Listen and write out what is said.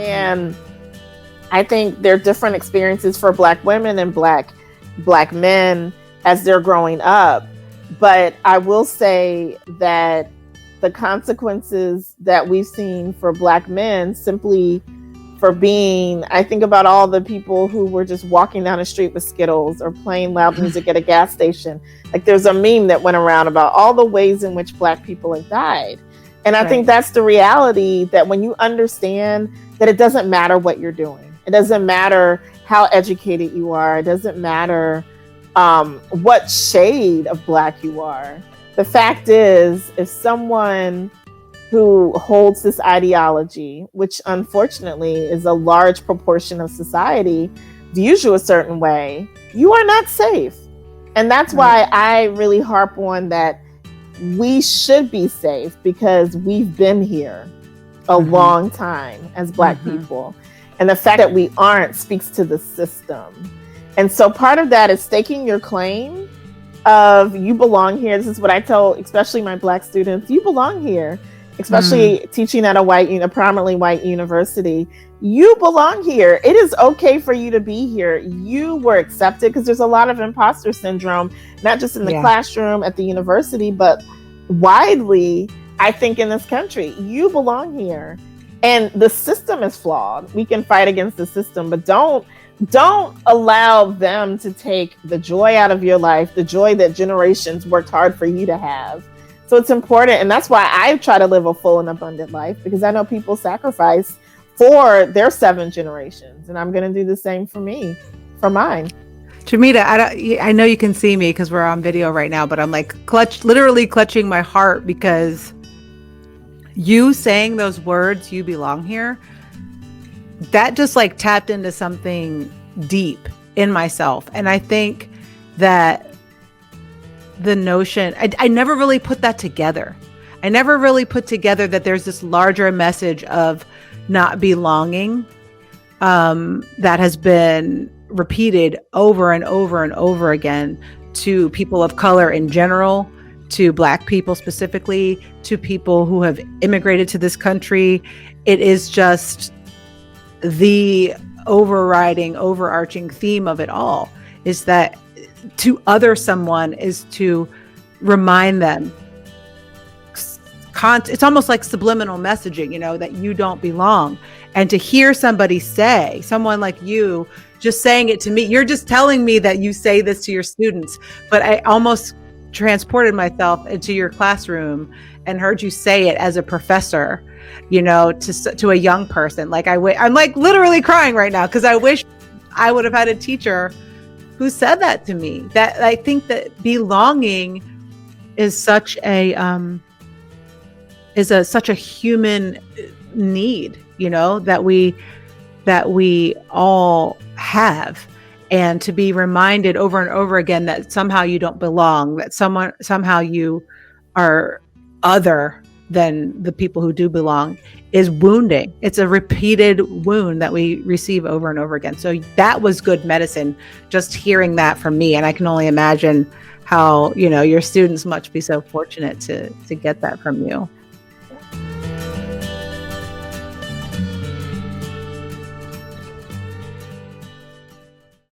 And I think there are different experiences for Black women and Black men as they're growing up. But I will say that the consequences that we've seen for Black men simply for being, I think about all the people who were just walking down the street with Skittles or playing loud music at a gas station. Like there's a meme that went around about all the ways in which Black people have died. And I think that's the reality, that when you understand that it doesn't matter what you're doing, it doesn't matter how educated you are, it doesn't matter what shade of Black you are. The fact is, if someone who holds this ideology, which unfortunately is a large proportion of society, views you a certain way, you are not safe. And that's why I really harp on that we should be safe, because we've been here a long time as Black people. And the fact that we aren't speaks to the system. And so part of that is staking your claim of you belong here. This is what I tell, especially my Black students, you belong here, especially teaching at a prominently white university. You belong here. It is okay for you to be here. You were accepted, because there's a lot of imposter syndrome, not just in the classroom at the university, but widely, I think, in this country. You belong here. And the system is flawed. We can fight against the system, but don't allow them to take the joy out of your life, the joy that generations worked hard for you to have. So it's important. And that's why I try to live a full and abundant life, because I know people sacrifice for their 7 generations. And I'm going to do the same for mine. Jamita, I know you can see me because we're on video right now, but I'm like literally clutching my heart, because you saying those words, you belong here, that just like tapped into something deep in myself. And I think that the notion, I never really put that together. I never really put together that there's this larger message of not belonging that has been repeated over and over and over again to people of color in general, to Black people specifically, to people who have immigrated to this country. It is just the overarching theme of it all, is that to other someone is to remind them. It's almost like subliminal messaging, that you don't belong. And to hear somebody say, someone like you, just saying it to me, you're just telling me that you say this to your students, but I almost transported myself into your classroom and heard you say it as a professor, to a young person. Like I'm like literally crying right now, because I wish I would have had a teacher who said that to me. That I think that belonging is such a such a human need, that we all have. And to be reminded over and over again that somehow you don't belong, that somehow you are other than the people who do belong, is wounding. It's a repeated wound that we receive over and over again. So that was good medicine, just hearing that from me. And I can only imagine how, your students must be so fortunate to get that from you.